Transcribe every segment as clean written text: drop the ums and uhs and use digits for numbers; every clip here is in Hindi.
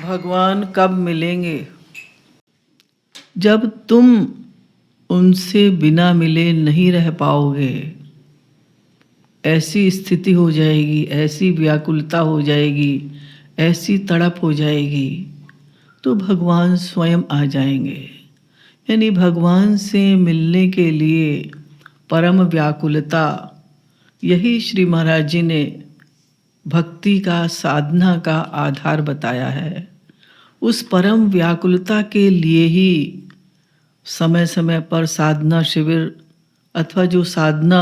भगवान कब मिलेंगे? जब तुम उनसे बिना मिले नहीं रह पाओगे। ऐसी स्थिति हो जाएगी, ऐसी व्याकुलता हो जाएगी, ऐसी तड़प हो जाएगी, तो भगवान स्वयं आ जाएंगे। यानी भगवान से मिलने के लिए परम व्याकुलता, यही श्री महाराज जी ने भक्ति का, साधना का आधार बताया है। उस परम व्याकुलता के लिए ही समय समय पर साधना शिविर अथवा जो साधना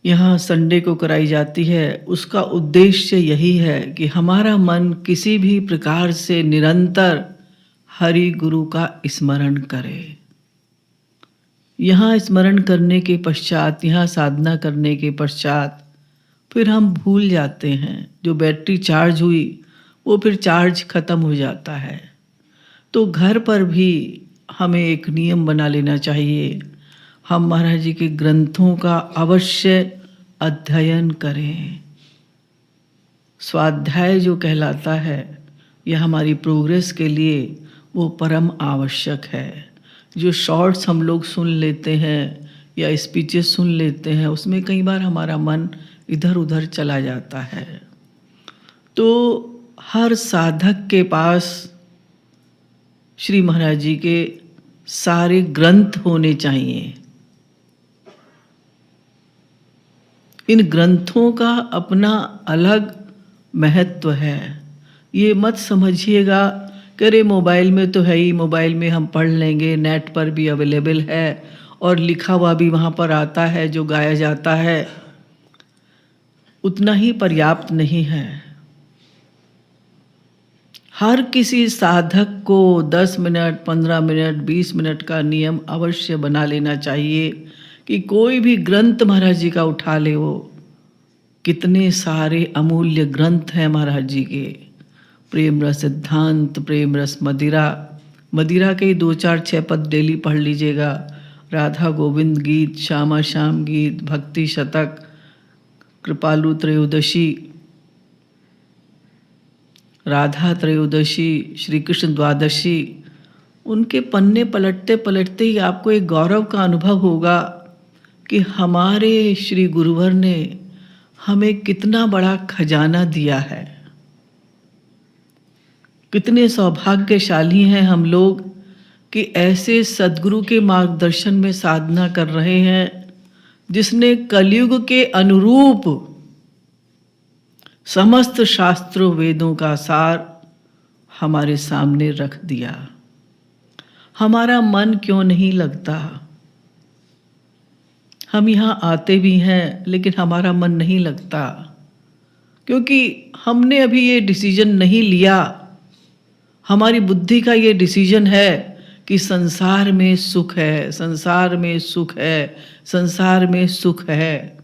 यहाँ संडे को कराई जाती है, उसका उद्देश्य यही है कि हमारा मन किसी भी प्रकार से निरंतर हरि गुरु का स्मरण करे। यहाँ स्मरण करने के पश्चात, यहाँ साधना करने के पश्चात फिर हम भूल जाते हैं। जो बैटरी चार्ज हुई वो फिर चार्ज खत्म हो जाता है। तो घर पर भी हमें एक नियम बना लेना चाहिए, हम महाराज जी के ग्रंथों का अवश्य अध्ययन करें। स्वाध्याय जो कहलाता है, यह हमारी प्रोग्रेस के लिए वो परम आवश्यक है। जो शॉर्ट्स हम लोग सुन लेते हैं या स्पीचेस सुन लेते हैं, उसमें कई बार हमारा मन इधर उधर चला जाता है। तो हर साधक के पास श्री महाराज जी के सारे ग्रंथ होने चाहिए। इन ग्रंथों का अपना अलग महत्व है। ये मत समझिएगा कि अरे मोबाइल में तो है ही, मोबाइल में हम पढ़ लेंगे, नेट पर भी अवेलेबल है और लिखा हुआ भी वहाँ पर आता है, जो गाया जाता है उतना ही पर्याप्त नहीं है। हर किसी साधक को 10 मिनट, 15 मिनट, 20 मिनट का नियम अवश्य बना लेना चाहिए कि कोई भी ग्रंथ महाराज जी का उठा ले। वो कितने सारे अमूल्य ग्रंथ हैं महाराज जी के। प्रेम रस सिद्धांत, प्रेम रस मदिरा, मदिरा के 2-4-6 पद डेली पढ़ लीजिएगा। राधा गोविंद गीत, श्यामा श्याम गीत, भक्ति शतक, कृपालु त्रयोदशी, राधा त्रयोदशी, श्री कृष्ण द्वादशी, उनके पन्ने पलटते पलटते ही आपको एक गौरव का अनुभव होगा कि हमारे श्री गुरुवर ने हमें कितना बड़ा खजाना दिया है। कितने सौभाग्यशाली हैं हम लोग कि ऐसे सद्गुरु के मार्गदर्शन में साधना कर रहे हैं, जिसने कलयुग के अनुरूप समस्त शास्त्रों वेदों का सार हमारे सामने रख दिया। हमारा मन क्यों नहीं लगता? हम यहाँ आते भी हैं लेकिन हमारा मन नहीं लगता, क्योंकि हमने अभी ये डिसीजन नहीं लिया। हमारी बुद्धि का ये डिसीजन है कि संसार में सुख है, संसार में सुख है, संसार में सुख है।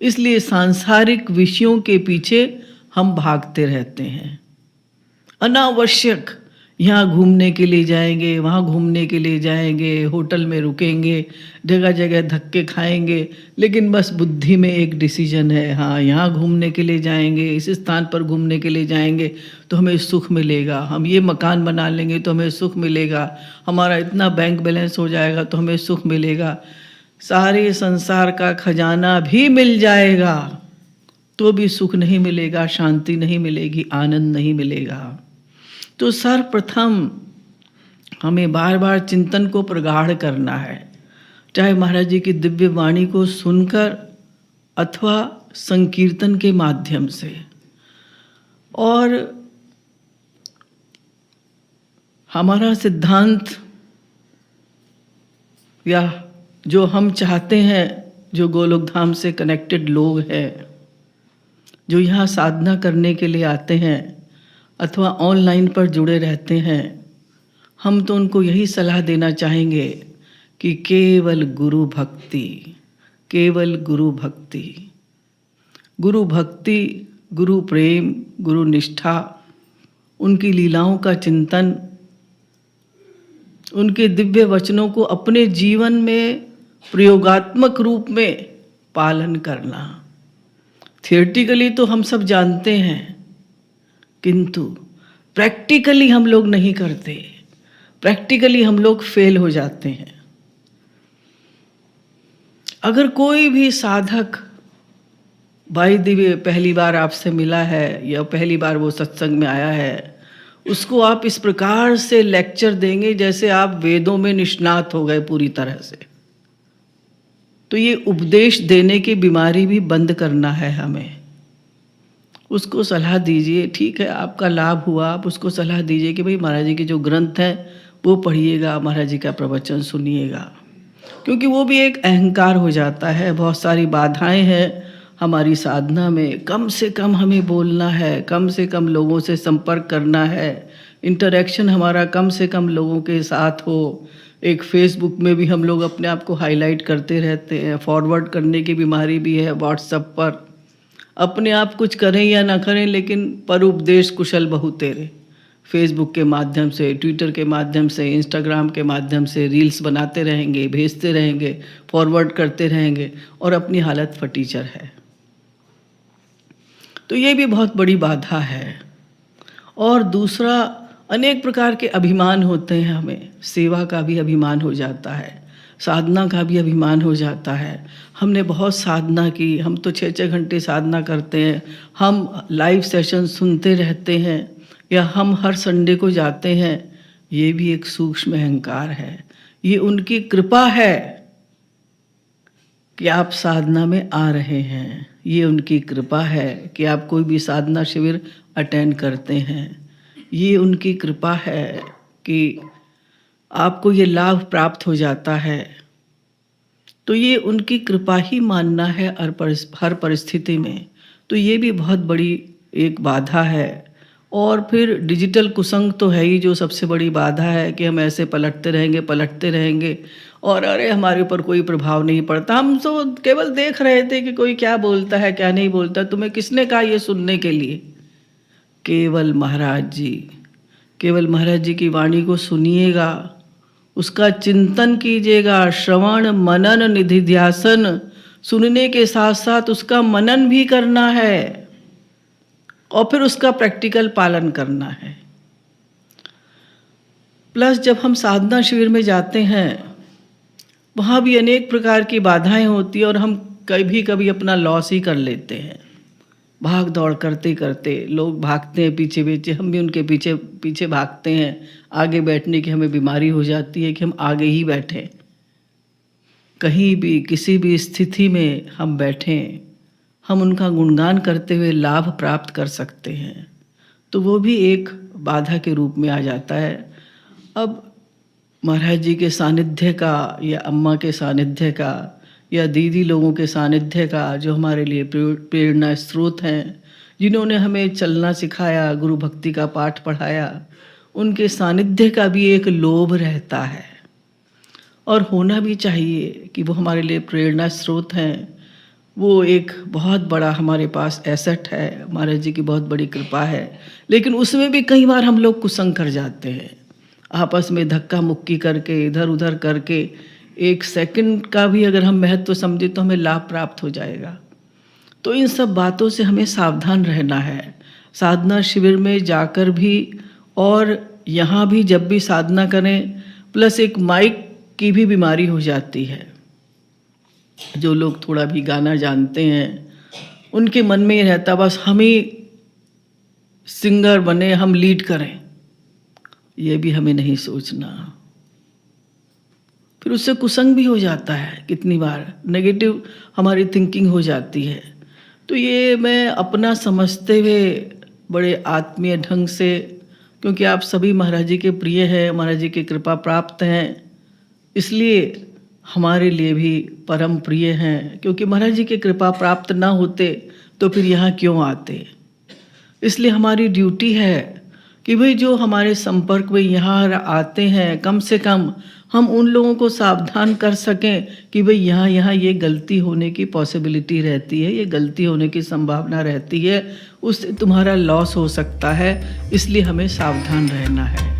इसलिए सांसारिक विषयों के पीछे हम भागते रहते हैं। अनावश्यक यहाँ घूमने के लिए जाएंगे, वहाँ घूमने के लिए जाएंगे, होटल में रुकेंगे, जगह जगह धक्के खाएंगे, लेकिन बस बुद्धि में एक डिसीजन है, हाँ यहाँ घूमने के लिए जाएंगे, इस स्थान पर घूमने के लिए जाएंगे तो हमें सुख मिलेगा, हम ये मकान बना लेंगे तो हमें सुख मिलेगा, हमारा इतना बैंक बैलेंस हो जाएगा तो हमें सुख मिलेगा। सारे संसार का खजाना भी मिल जाएगा तो भी सुख नहीं मिलेगा, शांति नहीं मिलेगी, आनंद नहीं मिलेगा। तो सर्वप्रथम हमें बार बार चिंतन को प्रगाढ़ करना है, चाहे महाराज जी की दिव्य वाणी को सुनकर अथवा संकीर्तन के माध्यम से। और हमारा सिद्धांत या जो हम चाहते हैं, जो गोलोक धाम से कनेक्टेड लोग हैं, जो यहाँ साधना करने के लिए आते हैं अथवा ऑनलाइन पर जुड़े रहते हैं, हम तो उनको यही सलाह देना चाहेंगे कि केवल गुरु भक्ति, केवल गुरु भक्ति, गुरु भक्ति, गुरु प्रेम, गुरु निष्ठा, उनकी लीलाओं का चिंतन, उनके दिव्य वचनों को अपने जीवन में प्रयोगात्मक रूप में पालन करना। थियोरेटिकली तो हम सब जानते हैं, किंतु प्रैक्टिकली हम लोग नहीं करते, प्रैक्टिकली हम लोग फेल हो जाते हैं। अगर कोई भी साधक बाई द वे पहली बार आपसे मिला है या पहली बार वो सत्संग में आया है, उसको आप इस प्रकार से लेक्चर देंगे जैसे आप वेदों में निष्णात हो गए पूरी तरह से। तो ये उपदेश देने की बीमारी भी बंद करना है हमें। उसको सलाह दीजिए, ठीक है आपका लाभ हुआ, आप उसको सलाह दीजिए कि भाई महाराज जी के जो ग्रंथ हैं वो पढ़िएगा, महाराज जी का प्रवचन सुनिएगा। क्योंकि वो भी एक अहंकार हो जाता है, बहुत सारी बाधाएं हैं हमारी साधना में। कम से कम हमें बोलना है, कम से कम लोगों से संपर्क करना है, इंटरेक्शन हमारा कम से कम लोगों के साथ हो। एक फेसबुक में भी हम लोग अपने आप को हाईलाइट करते रहते हैं, फॉरवर्ड करने की बीमारी भी है व्हाट्सएप पर। अपने आप कुछ करें या ना करें, लेकिन पर उपदेश कुशल बहु तेरे। फेसबुक के माध्यम से, ट्विटर के माध्यम से, इंस्टाग्राम के माध्यम से रील्स बनाते रहेंगे, भेजते रहेंगे, फॉरवर्ड करते रहेंगे और अपनी हालत फटीचर है। तो ये भी बहुत बड़ी बाधा है। और दूसरा, अनेक प्रकार के अभिमान होते हैं हमें। सेवा का भी अभिमान हो जाता है, साधना का भी अभिमान हो जाता है। हमने बहुत साधना की, हम तो 6-6 घंटे साधना करते हैं, हम लाइव सेशन सुनते रहते हैं, या हम हर संडे को जाते हैं। ये भी एक सूक्ष्म अहंकार है। ये उनकी कृपा है कि आप साधना में आ रहे हैं। ये उनकी कृपा है कि आप कोई भी साधना शिविर अटेंड करते हैं। ये उनकी कृपा है कि आपको ये लाभ प्राप्त हो जाता है। तो ये उनकी कृपा ही मानना है हर परिस्थिति में। तो ये भी बहुत बड़ी एक बाधा है। और फिर डिजिटल कुसंग तो है ही, जो सबसे बड़ी बाधा है कि हम ऐसे पलटते रहेंगे और अरे हमारे ऊपर कोई प्रभाव नहीं पड़ता। हम तो केवल देख रहे थे कि कोई क्या बोलता है क्या नहीं बोलता। तुम्हें किसने कहा ये सुनने के लिए? केवल महाराज जी की वाणी को सुनिएगा, उसका चिंतन कीजिएगा, श्रवण मनन निधिध्यासन, सुनने के साथ साथ उसका मनन भी करना है और फिर उसका प्रैक्टिकल पालन करना है। प्लस जब हम साधना शिविर में जाते हैं, वहाँ भी अनेक प्रकार की बाधाएं होती हैं और हम कभी अपना लॉस ही कर लेते हैं। भाग दौड़ करते करते लोग भागते हैं पीछे पीछे, हम भी उनके पीछे पीछे भागते हैं। आगे बैठने की हमें बीमारी हो जाती है कि हम आगे ही बैठें। कहीं भी किसी भी स्थिति में हम बैठें, हम उनका गुणगान करते हुए लाभ प्राप्त कर सकते हैं। तो वो भी एक बाधा के रूप में आ जाता है। अब महाराज जी के सानिध्य का या अम्मा के सानिध्य का या दीदी लोगों के सानिध्य का, जो हमारे लिए प्रेरणा स्रोत हैं, जिन्होंने हमें चलना सिखाया, गुरु भक्ति का पाठ पढ़ाया, उनके सानिध्य का भी एक लोभ रहता है और होना भी चाहिए कि वो हमारे लिए प्रेरणा स्रोत हैं। वो एक बहुत बड़ा हमारे पास एसेट है, महाराज जी की बहुत बड़ी कृपा है। लेकिन उसमें भी कई बार हम लोग कुसंग कर जाते हैं, आपस में धक्का मुक्की करके, इधर उधर करके। एक सेकंड का भी अगर हम महत्व समझे तो हमें लाभ प्राप्त हो जाएगा। तो इन सब बातों से हमें सावधान रहना है, साधना शिविर में जाकर भी और यहाँ भी जब भी साधना करें। प्लस एक माइक की भी बीमारी हो जाती है। जो लोग थोड़ा भी गाना जानते हैं, उनके मन में ये रहता बस हम ही सिंगर बने, हम लीड करें। ये भी हमें नहीं सोचना। फिर उससे कुसंग भी हो जाता है, कितनी बार नेगेटिव हमारी थिंकिंग हो जाती है। तो ये मैं अपना समझते हुए बड़े आत्मीय ढंग से, क्योंकि आप सभी महाराज जी के प्रिय हैं, महाराज जी की कृपा प्राप्त हैं, इसलिए हमारे लिए भी परम प्रिय हैं। क्योंकि महाराज जी की कृपा प्राप्त ना होते तो फिर यहाँ क्यों आते। इसलिए हमारी ड्यूटी है कि भाई जो हमारे संपर्क में यहाँ आते हैं, कम से कम हम उन लोगों को सावधान कर सकें कि भाई यहाँ ये गलती होने की पॉसिबिलिटी रहती है, ये गलती होने की संभावना रहती है, उससे तुम्हारा लॉस हो सकता है, इसलिए हमें सावधान रहना है।